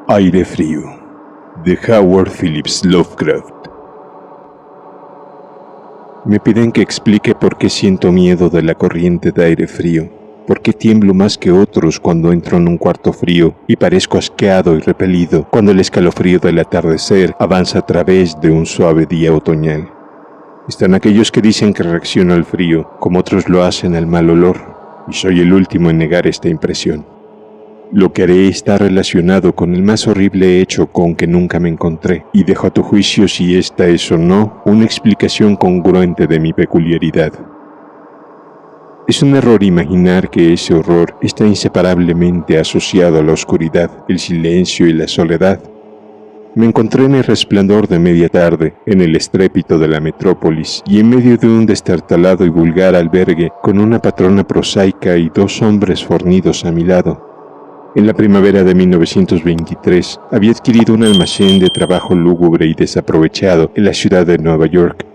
Aire frío, de Howard Phillips Lovecraft. Me piden que explique por qué siento miedo de la corriente de aire frío, por qué tiemblo más que otros cuando entro en un cuarto frío y parezco asqueado y repelido cuando el escalofrío del atardecer avanza a través de un suave día otoñal. Están aquellos que dicen que reacciono al frío, como otros lo hacen al mal olor, y soy el último en negar esta impresión. Lo que haré está relacionado con el más horrible hecho con que nunca me encontré, y dejo a tu juicio si esta es o no una explicación congruente de mi peculiaridad. Es un error imaginar que ese horror está inseparablemente asociado a la oscuridad, el silencio y la soledad. Me encontré en el resplandor de media tarde, en el estrépito de la metrópolis, y en medio de un destartalado y vulgar albergue con una patrona prosaica y dos hombres fornidos a mi lado. En la primavera de 1923 había adquirido un almacén de trabajo lúgubre y desaprovechado en la ciudad de Nueva York,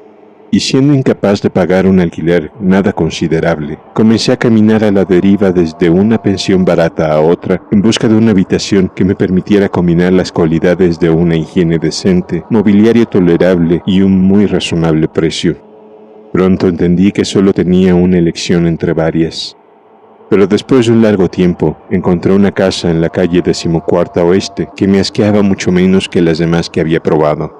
y siendo incapaz de pagar un alquiler nada considerable, comencé a caminar a la deriva desde una pensión barata a otra en busca de una habitación que me permitiera combinar las cualidades de una higiene decente, mobiliario tolerable y un muy razonable precio. Pronto entendí que solo tenía una elección entre varias. Pero después de un largo tiempo, encontré una casa en la calle 14ª Oeste que me asqueaba mucho menos que las demás que había probado.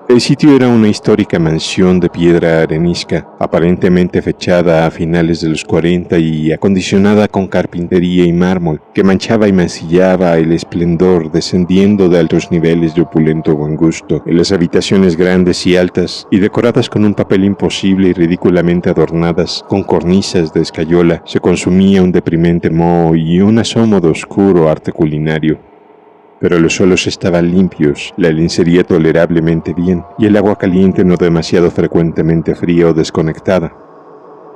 El sitio era una histórica mansión de piedra arenisca, aparentemente fechada a finales de los 40 y acondicionada con carpintería y mármol, que manchaba y mancillaba el esplendor descendiendo de altos niveles de opulento buen gusto, en las habitaciones grandes y altas, y decoradas con un papel imposible y ridículamente adornadas con cornisas de escayola, se consumía un deprimente moho y un asomo de oscuro arte culinario. Pero los suelos estaban limpios, la lencería tolerablemente bien y el agua caliente no demasiado frecuentemente fría o desconectada.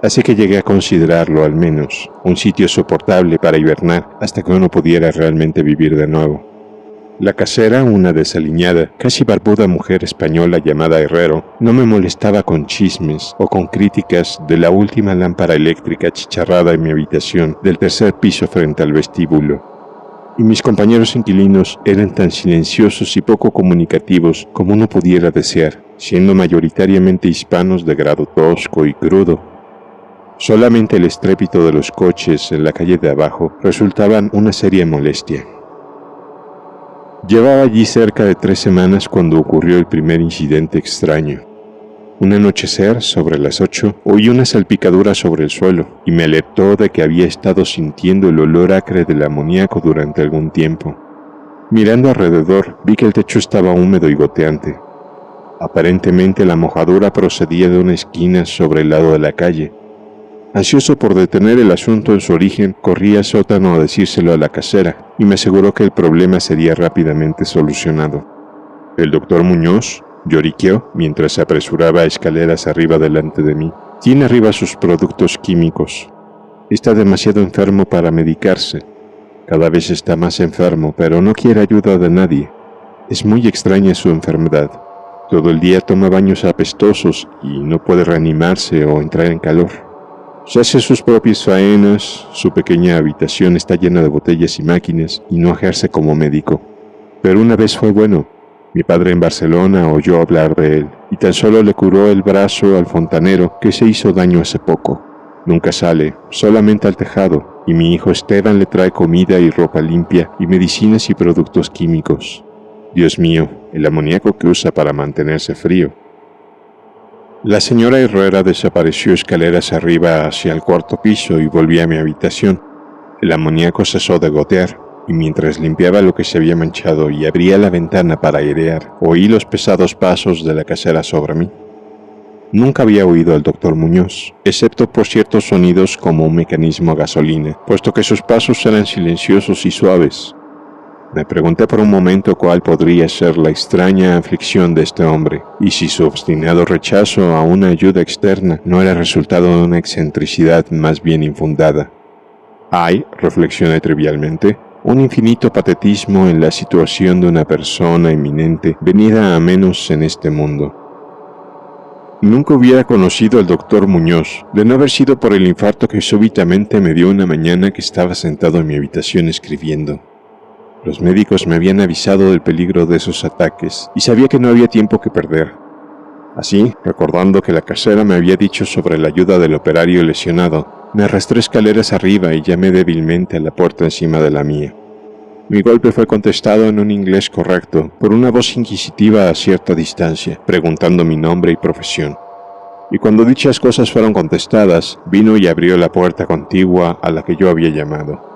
Así que llegué a considerarlo al menos un sitio soportable para hibernar hasta que uno pudiera realmente vivir de nuevo. La casera, una desaliñada, casi barbuda mujer española llamada Herrero, no me molestaba con chismes o con críticas de la última lámpara eléctrica achicharrada en mi habitación del tercer piso frente al vestíbulo. Y mis compañeros inquilinos eran tan silenciosos y poco comunicativos como uno pudiera desear, siendo mayoritariamente hispanos de grado tosco y crudo. Solamente el estrépito de los coches en la calle de abajo resultaban una seria molestia. Llevaba allí cerca de 3 semanas cuando ocurrió el primer incidente extraño. Un anochecer, sobre las 8, oí una salpicadura sobre el suelo y me alertó de que había estado sintiendo el olor acre del amoníaco durante algún tiempo. Mirando alrededor, vi que el techo estaba húmedo y goteante. Aparentemente la mojadura procedía de una esquina sobre el lado de la calle. Ansioso por detener el asunto en su origen, corrí al sótano a decírselo a la casera y me aseguró que el problema sería rápidamente solucionado. ¿El doctor Muñoz?, lloriqueó mientras se apresuraba a escaleras arriba delante de mí. Tiene arriba sus productos químicos. Está demasiado enfermo para medicarse. Cada vez está más enfermo, pero no quiere ayuda de nadie. Es muy extraña su enfermedad. Todo el día toma baños apestosos y no puede reanimarse o entrar en calor. Se hace sus propias faenas, su pequeña habitación está llena de botellas y máquinas y no ejerce como médico. Pero una vez fue bueno. Mi padre en Barcelona oyó hablar de él, y tan solo le curó el brazo al fontanero que se hizo daño hace poco. Nunca sale, solamente al tejado, y mi hijo Esteban le trae comida y ropa limpia y medicinas y productos químicos. Dios mío, el amoníaco que usa para mantenerse frío. La señora Herrera desapareció escaleras arriba hacia el 4º piso y volví a mi habitación. El amoníaco cesó de gotear. Y mientras limpiaba lo que se había manchado y abría la ventana para airear, oí los pesados pasos de la casera sobre mí. Nunca había oído al doctor Muñoz, excepto por ciertos sonidos como un mecanismo a gasolina, puesto que sus pasos eran silenciosos y suaves. Me pregunté por un momento cuál podría ser la extraña aflicción de este hombre, y si su obstinado rechazo a una ayuda externa no era resultado de una excentricidad más bien infundada. Hay, reflexioné trivialmente, un infinito patetismo en la situación de una persona eminente venida a menos en este mundo. Nunca hubiera conocido al doctor Muñoz, de no haber sido por el infarto que súbitamente me dio una mañana que estaba sentado en mi habitación escribiendo. Los médicos me habían avisado del peligro de esos ataques y sabía que no había tiempo que perder. Así, recordando que la casera me había dicho sobre la ayuda del operario lesionado, me arrastré escaleras arriba y llamé débilmente a la puerta encima de la mía. Mi golpe fue contestado en un inglés correcto por una voz inquisitiva a cierta distancia, preguntando mi nombre y profesión. Y cuando dichas cosas fueron contestadas, vino y abrió la puerta contigua a la que yo había llamado.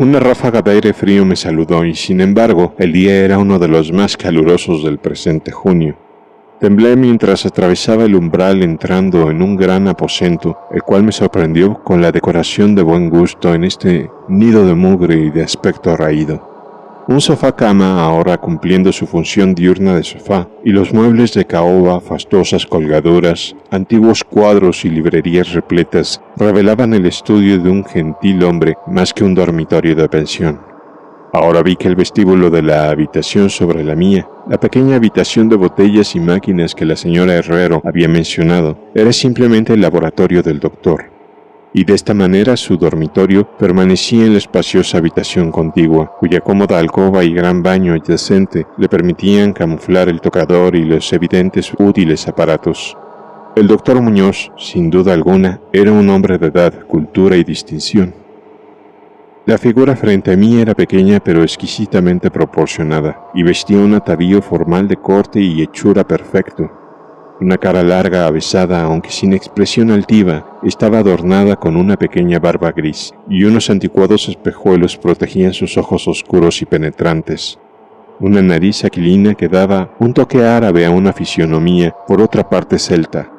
Una ráfaga de aire frío me saludó y, sin embargo, el día era uno de los más calurosos del presente junio. Temblé mientras atravesaba el umbral entrando en un gran aposento, el cual me sorprendió con la decoración de buen gusto en este nido de mugre y de aspecto raído. Un sofá-cama ahora cumpliendo su función diurna de sofá, y los muebles de caoba, fastuosas colgaduras, antiguos cuadros y librerías repletas revelaban el estudio de un gentil hombre más que un dormitorio de pensión. Ahora vi que el vestíbulo de la habitación sobre la mía, la pequeña habitación de botellas y máquinas que la señora Herrero había mencionado, era simplemente el laboratorio del doctor. Y de esta manera su dormitorio permanecía en la espaciosa habitación contigua, cuya cómoda alcoba y gran baño adyacente le permitían camuflar el tocador y los evidentes útiles aparatos. El doctor Muñoz, sin duda alguna, era un hombre de edad, cultura y distinción. La figura frente a mí era pequeña pero exquisitamente proporcionada, y vestía un atavío formal de corte y hechura perfecto. Una cara larga, avesada, aunque sin expresión altiva, estaba adornada con una pequeña barba gris, y unos anticuados espejuelos protegían sus ojos oscuros y penetrantes. Una nariz aquilina que daba un toque árabe a una fisionomía, por otra parte celta.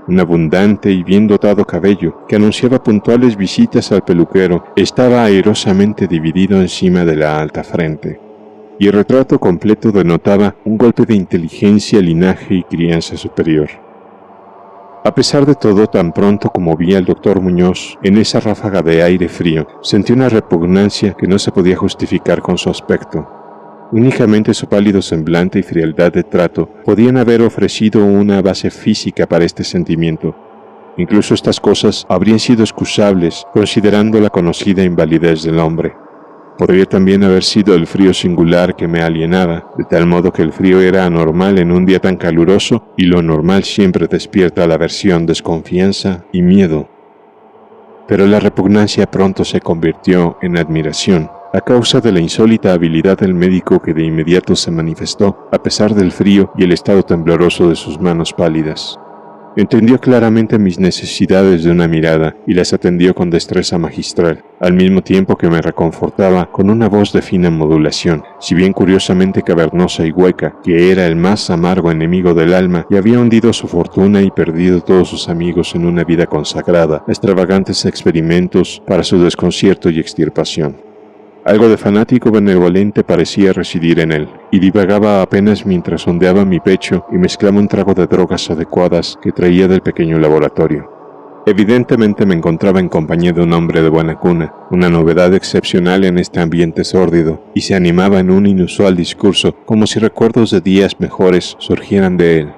Un abundante y bien dotado cabello, que anunciaba puntuales visitas al peluquero, estaba airosamente dividido encima de la alta frente. Y el retrato completo denotaba un golpe de inteligencia, linaje y crianza superior. A pesar de todo, tan pronto como vi al doctor Muñoz en esa ráfaga de aire frío, sentí una repugnancia que no se podía justificar con su aspecto. Únicamente su pálido semblante y frialdad de trato podían haber ofrecido una base física para este sentimiento. Incluso estas cosas habrían sido excusables, considerando la conocida invalidez del hombre. Podría también haber sido el frío singular que me alienaba, de tal modo que el frío era anormal en un día tan caluroso, y lo normal siempre despierta la aversión, desconfianza y miedo. Pero la repugnancia pronto se convirtió en admiración, a causa de la insólita habilidad del médico que de inmediato se manifestó, a pesar del frío y el estado tembloroso de sus manos pálidas. Entendió claramente mis necesidades de una mirada y las atendió con destreza magistral, al mismo tiempo que me reconfortaba con una voz de fina modulación, si bien curiosamente cavernosa y hueca, que era el más amargo enemigo del alma y había hundido su fortuna y perdido todos sus amigos en una vida consagrada a extravagantes experimentos para su desconcierto y extirpación. Algo de fanático benevolente parecía residir en él, y divagaba apenas mientras ondeaba mi pecho y mezclaba un trago de drogas adecuadas que traía del pequeño laboratorio. Evidentemente me encontraba en compañía de un hombre de buena cuna, una novedad excepcional en este ambiente sórdido, y se animaba en un inusual discurso como si recuerdos de días mejores surgieran de él.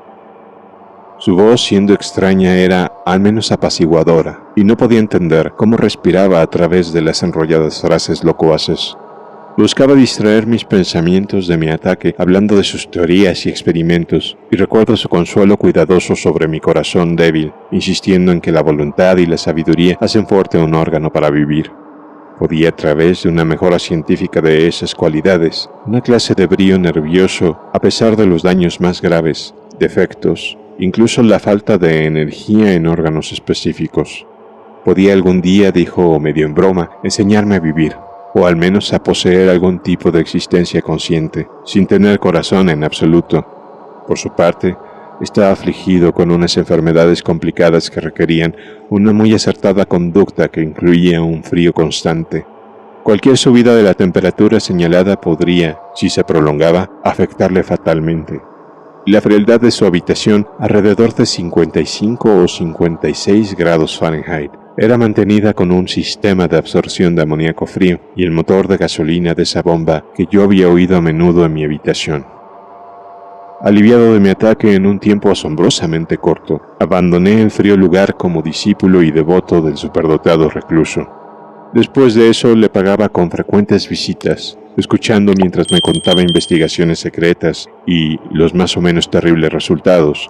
Su voz, siendo extraña, era al menos apaciguadora, y no podía entender cómo respiraba a través de las enrolladas frases locuaces. Buscaba distraer mis pensamientos de mi ataque hablando de sus teorías y experimentos, y recuerdo su consuelo cuidadoso sobre mi corazón débil, insistiendo en que la voluntad y la sabiduría hacen fuerte un órgano para vivir. Podía, a través de una mejora científica de esas cualidades, una clase de brío nervioso, a pesar de los daños más graves, defectos, incluso la falta de energía en órganos específicos. Podía algún día, dijo medio en broma, enseñarme a vivir, o al menos a poseer algún tipo de existencia consciente, sin tener corazón en absoluto. Por su parte, estaba afligido con unas enfermedades complicadas que requerían una muy acertada conducta que incluía un frío constante. Cualquier subida de la temperatura señalada podría, si se prolongaba, afectarle fatalmente. La frialdad de su habitación, alrededor de 55 o 56 grados Fahrenheit, era mantenida con un sistema de absorción de amoníaco frío y el motor de gasolina de esa bomba que yo había oído a menudo en mi habitación. Aliviado de mi ataque en un tiempo asombrosamente corto, abandoné el frío lugar como discípulo y devoto del superdotado recluso. Después de eso le pagaba con frecuentes visitas, escuchando mientras me contaba investigaciones secretas y los más o menos terribles resultados,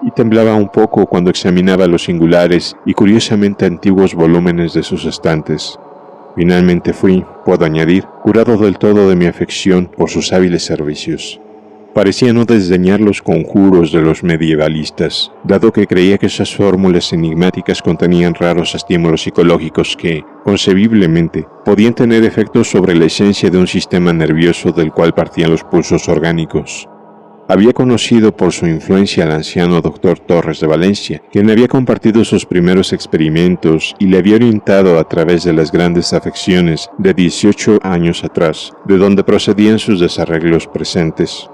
y temblaba un poco cuando examinaba los singulares y curiosamente antiguos volúmenes de sus estantes. Finalmente fui, puedo añadir, curado del todo de mi afección por sus hábiles servicios. Parecía no desdeñar los conjuros de los medievalistas, dado que creía que esas fórmulas enigmáticas contenían raros estímulos psicológicos que, concebiblemente, podían tener efectos sobre la esencia de un sistema nervioso del cual partían los pulsos orgánicos. Había conocido por su influencia al anciano doctor Torres de Valencia, quien había compartido sus primeros experimentos y le había orientado a través de las grandes afecciones de 18 años atrás, de donde procedían sus desarreglos presentes.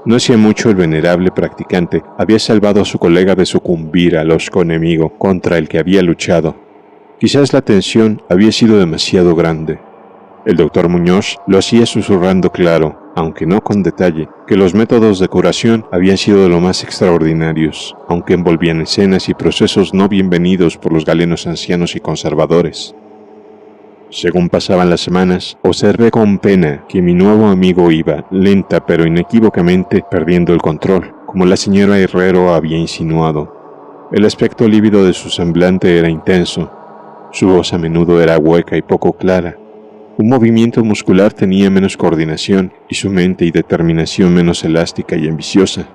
No hacía mucho el venerable practicante había salvado a su colega de sucumbir al hosco enemigo contra el que había luchado. Quizás la tensión había sido demasiado grande. El doctor Muñoz lo hacía susurrando claro, aunque no con detalle, que los métodos de curación habían sido de lo más extraordinarios, aunque envolvían escenas y procesos no bienvenidos por los galenos ancianos y conservadores. Según pasaban las semanas, observé con pena que mi nuevo amigo iba, lenta pero inequívocamente, perdiendo el control, como la señora Herrero había insinuado. El aspecto lívido de su semblante era intenso, su voz a menudo era hueca y poco clara. Un movimiento muscular tenía menos coordinación y su mente y determinación menos elástica y ambiciosa.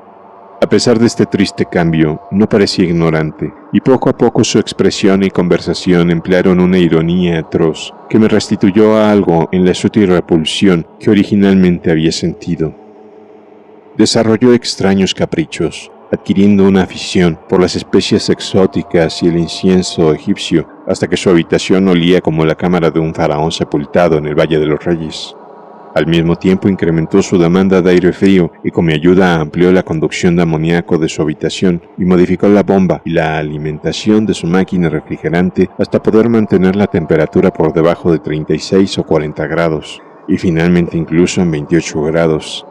A pesar de este triste cambio, no parecía ignorante, y poco a poco su expresión y conversación emplearon una ironía atroz que me restituyó a algo en la sutil repulsión que originalmente había sentido. Desarrolló extraños caprichos, adquiriendo una afición por las especias exóticas y el incienso egipcio, hasta que su habitación olía como la cámara de un faraón sepultado en el Valle de los Reyes. Al mismo tiempo incrementó su demanda de aire frío y con mi ayuda amplió la conducción de amoníaco de su habitación y modificó la bomba y la alimentación de su máquina refrigerante hasta poder mantener la temperatura por debajo de 36 o 40 grados, y finalmente incluso en 28 grados.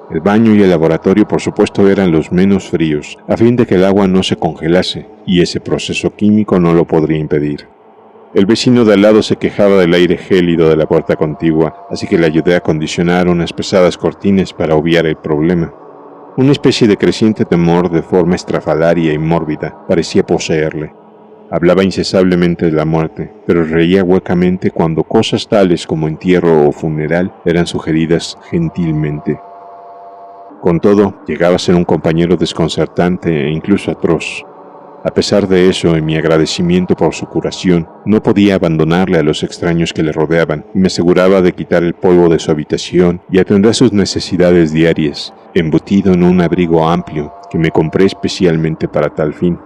El baño y el laboratorio por supuesto eran los menos fríos, a fin de que el agua no se congelase, y ese proceso químico no lo podría impedir. El vecino de al lado se quejaba del aire gélido de la puerta contigua, así que le ayudé a acondicionar unas pesadas cortinas para obviar el problema. Una especie de creciente temor de forma estrafalaria y mórbida parecía poseerle. Hablaba incesablemente de la muerte, pero reía huecamente cuando cosas tales como entierro o funeral eran sugeridas gentilmente. Con todo, llegaba a ser un compañero desconcertante e incluso atroz. A pesar de eso, en mi agradecimiento por su curación, no podía abandonarle a los extraños que le rodeaban y me aseguraba de quitar el polvo de su habitación y atender sus necesidades diarias, embutido en un abrigo amplio que me compré especialmente para tal fin.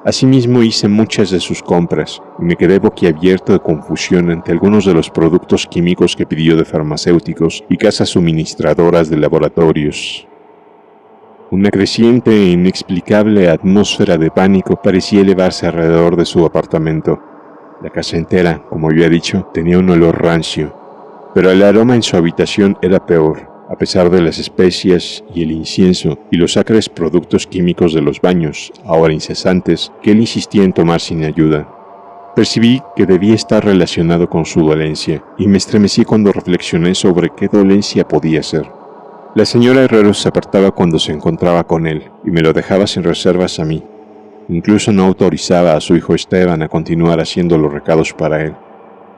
Asimismo hice muchas de sus compras y me quedé boquiabierto de confusión ante algunos de los productos químicos que pidió de farmacéuticos y casas suministradoras de laboratorios. Una creciente e inexplicable atmósfera de pánico parecía elevarse alrededor de su apartamento. La casa entera, como había dicho, tenía un olor rancio, pero el aroma en su habitación era peor, a pesar de las especias y el incienso y los acres productos químicos de los baños, ahora incesantes, que él insistía en tomar sin ayuda. Percibí que debía estar relacionado con su dolencia, y me estremecí cuando reflexioné sobre qué dolencia podía ser. La señora Herrero se apartaba cuando se encontraba con él, y me lo dejaba sin reservas a mí. Incluso no autorizaba a su hijo Esteban a continuar haciendo los recados para él.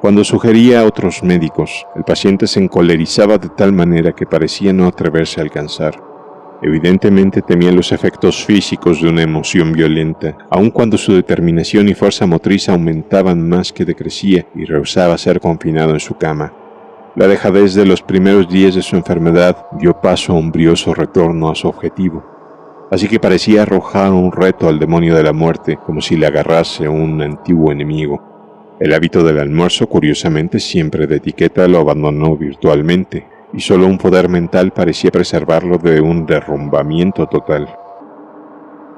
Cuando sugería a otros médicos, el paciente se encolerizaba de tal manera que parecía no atreverse a alcanzar. Evidentemente temía los efectos físicos de una emoción violenta, aun cuando su determinación y fuerza motriz aumentaban más que decrecía y rehusaba ser confinado en su cama. La dejadez de los primeros días de su enfermedad dio paso a un brioso retorno a su objetivo, así que parecía arrojar un reto al demonio de la muerte como si le agarrase a un antiguo enemigo. El hábito del almuerzo, curiosamente siempre de etiqueta, lo abandonó virtualmente, y solo un poder mental parecía preservarlo de un derrumbamiento total.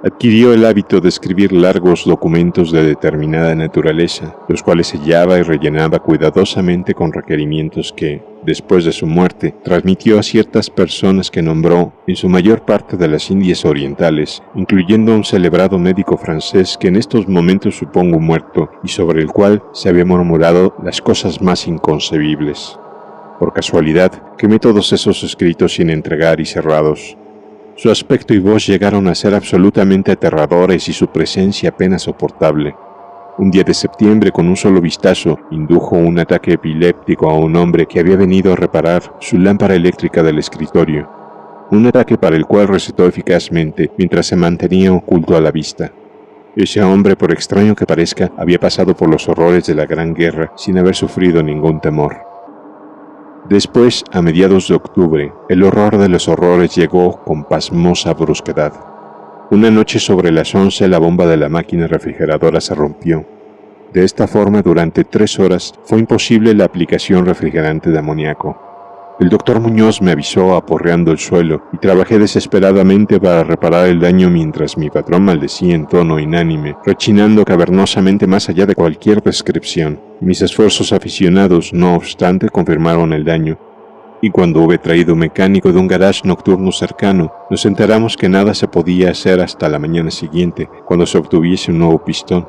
Adquirió el hábito de escribir largos documentos de determinada naturaleza, los cuales sellaba y rellenaba cuidadosamente con requerimientos que, después de su muerte, transmitió a ciertas personas que nombró en su mayor parte de las Indias Orientales, incluyendo a un celebrado médico francés que en estos momentos supongo muerto y sobre el cual se había murmurado las cosas más inconcebibles. Por casualidad, quemé todos esos escritos sin entregar y cerrados. Su aspecto y voz llegaron a ser absolutamente aterradores y su presencia apenas soportable. Un día de septiembre, con un solo vistazo, indujo un ataque epiléptico a un hombre que había venido a reparar su lámpara eléctrica del escritorio. Un ataque para el cual recetó eficazmente mientras se mantenía oculto a la vista. Ese hombre, por extraño que parezca, había pasado por los horrores de la Gran Guerra sin haber sufrido ningún temor. Después, a mediados de octubre, el horror de los horrores llegó con pasmosa brusquedad. Una noche sobre las 11 la bomba de la máquina refrigeradora se rompió. De esta forma, durante 3 horas, fue imposible la aplicación refrigerante de amoníaco. El doctor Muñoz me avisó aporreando el suelo y trabajé desesperadamente para reparar el daño mientras mi patrón maldecía en tono inánime, rechinando cavernosamente más allá de cualquier descripción. Mis esfuerzos aficionados, no obstante, confirmaron el daño, y cuando hube traído un mecánico de un garage nocturno cercano, nos enteramos que nada se podía hacer hasta la mañana siguiente, cuando se obtuviese un nuevo pistón.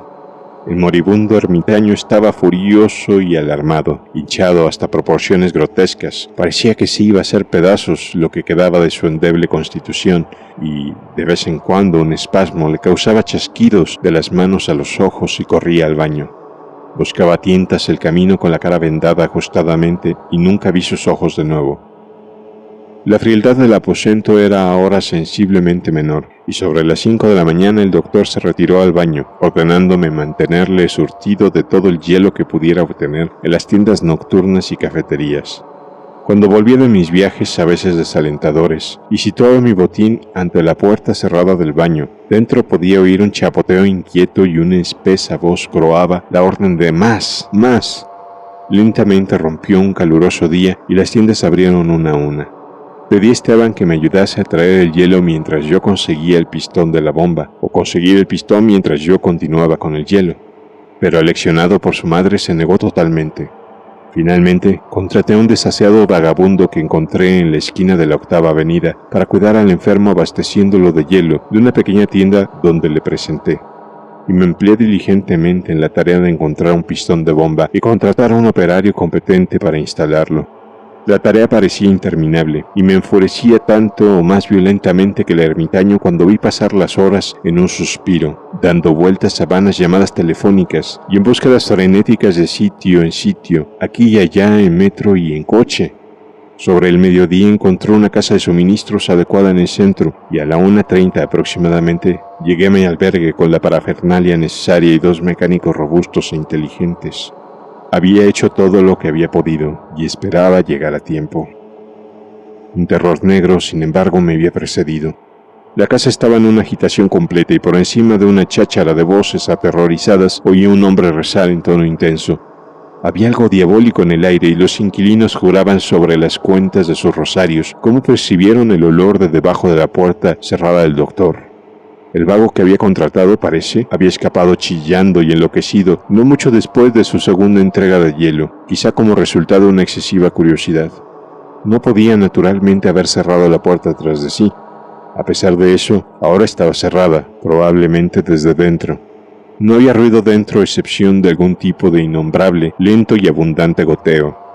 El moribundo ermitaño estaba furioso y alarmado, hinchado hasta proporciones grotescas. Parecía que se iba a hacer pedazos lo que quedaba de su endeble constitución, y de vez en cuando un espasmo le causaba chasquidos de las manos a los ojos y corría al baño. Buscaba a tientas el camino con la cara vendada ajustadamente y nunca vi sus ojos de nuevo. La frialdad del aposento era ahora sensiblemente menor, y sobre las 5 de la mañana el doctor se retiró al baño, ordenándome mantenerle surtido de todo el hielo que pudiera obtener en las tiendas nocturnas y cafeterías. Cuando volví de mis viajes a veces desalentadores, y situaba mi botín ante la puerta cerrada del baño, dentro podía oír un chapoteo inquieto y una espesa voz croaba la orden de ¡más! ¡más! Lentamente rompió un caluroso día y las tiendas abrieron una a una. Pedí a Esteban que me ayudase a traer el hielo mientras yo conseguía el pistón de la bomba, o conseguir el pistón mientras yo continuaba con el hielo. Pero aleccionado por su madre se negó totalmente. Finalmente, contraté a un desaseado vagabundo que encontré en la esquina de la 8ª Avenida para cuidar al enfermo abasteciéndolo de hielo de una pequeña tienda donde le presenté. Y me empleé diligentemente en la tarea de encontrar un pistón de bomba y contratar a un operario competente para instalarlo. La tarea parecía interminable, y me enfurecía tanto o más violentamente que el ermitaño cuando vi pasar las horas en un suspiro, dando vueltas a vanas llamadas telefónicas y en búsquedas frenéticas de sitio en sitio, aquí y allá en metro y en coche. Sobre el mediodía encontré una casa de suministros adecuada en el centro, y a la 1:30 aproximadamente llegué a mi albergue con la parafernalia necesaria y 2 mecánicos robustos e inteligentes. Había hecho todo lo que había podido y esperaba llegar a tiempo. Un terror negro, sin embargo, me había precedido. La casa estaba en una agitación completa y por encima de una cháchara de voces aterrorizadas oía un hombre rezar en tono intenso. Había algo diabólico en el aire y los inquilinos juraban sobre las cuentas de sus rosarios cómo percibieron el olor de debajo de la puerta cerrada del doctor. El vago que había contratado, parece, había escapado chillando y enloquecido no mucho después de su segunda entrega de hielo, quizá como resultado de una excesiva curiosidad. No podía naturalmente haber cerrado la puerta tras de sí. A pesar de eso, ahora estaba cerrada, probablemente desde dentro. No había ruido dentro a excepción de algún tipo de innombrable, lento y abundante goteo.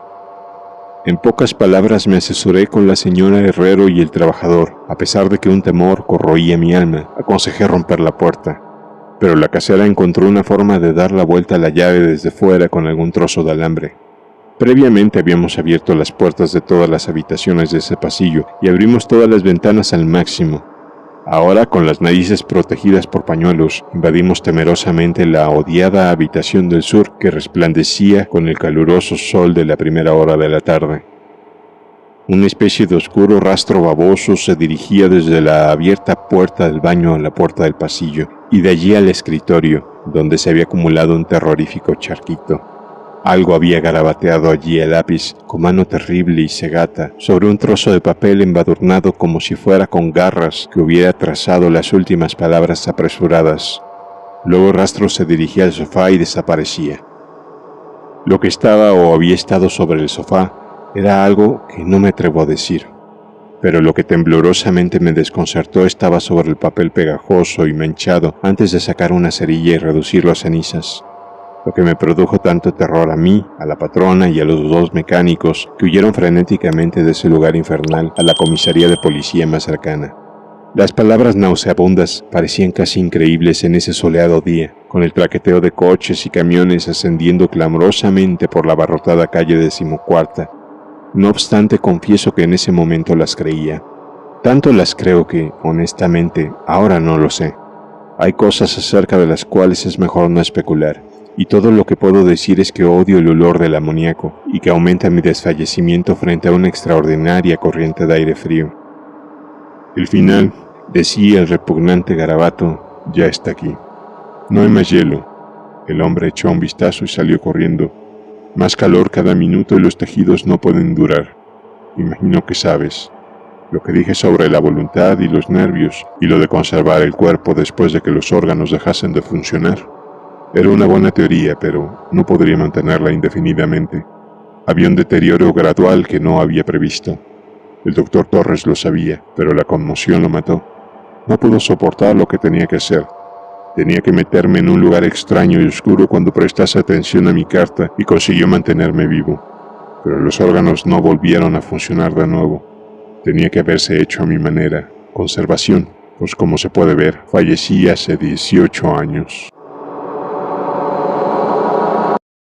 En pocas palabras me asesoré con la señora Herrero y el trabajador. A pesar de que un temor corroía mi alma, aconsejé romper la puerta. Pero la casera encontró una forma de dar la vuelta a la llave desde fuera con algún trozo de alambre. Previamente habíamos abierto las puertas de todas las habitaciones de ese pasillo y abrimos todas las ventanas al máximo. Ahora, con las narices protegidas por pañuelos, invadimos temerosamente la odiada habitación del sur que resplandecía con el caluroso sol de la primera hora de la tarde. Una especie de oscuro rastro baboso se dirigía desde la abierta puerta del baño a la puerta del pasillo, y de allí al escritorio, donde se había acumulado un terrorífico charquito. Algo había garabateado allí a lápiz, con mano terrible y cegata, sobre un trozo de papel embadurnado como si fuera con garras que hubiera trazado las últimas palabras apresuradas. Luego el rastro se dirigía al sofá y desaparecía. Lo que estaba o había estado sobre el sofá era algo que no me atrevo a decir, pero lo que temblorosamente me desconcertó estaba sobre el papel pegajoso y manchado antes de sacar una cerilla y reducirlo a cenizas. lo que me produjo tanto terror a mí, a la patrona y a los dos mecánicos que huyeron frenéticamente de ese lugar infernal a la comisaría de policía más cercana. Las palabras nauseabundas parecían casi increíbles en ese soleado día, con el traqueteo de coches y camiones ascendiendo clamorosamente por la abarrotada calle 14ª. No obstante, confieso que en ese momento las creía. Tanto las creo que, honestamente, ahora no lo sé. Hay cosas acerca de las cuales es mejor no especular, y todo lo que puedo decir es que odio el olor del amoníaco y que aumenta mi desfallecimiento frente a una extraordinaria corriente de aire frío. El final, decía el repugnante garabato, ya está aquí. No hay más hielo. El hombre echó un vistazo y salió corriendo. Más calor cada minuto y los tejidos no pueden durar. Imagino que sabes. Lo que dije sobre la voluntad y los nervios, y lo de conservar el cuerpo después de que los órganos dejasen de funcionar. Era una buena teoría, pero no podría mantenerla indefinidamente. Había un deterioro gradual que no había previsto. El doctor Torres lo sabía, pero la conmoción lo mató. No pudo soportar lo que tenía que hacer. Tenía que meterme en un lugar extraño y oscuro cuando prestase atención a mi carta y consiguió mantenerme vivo. Pero los órganos no volvieron a funcionar de nuevo. Tenía que haberse hecho a mi manera, conservación, pues como se puede ver, fallecí hace 18 años.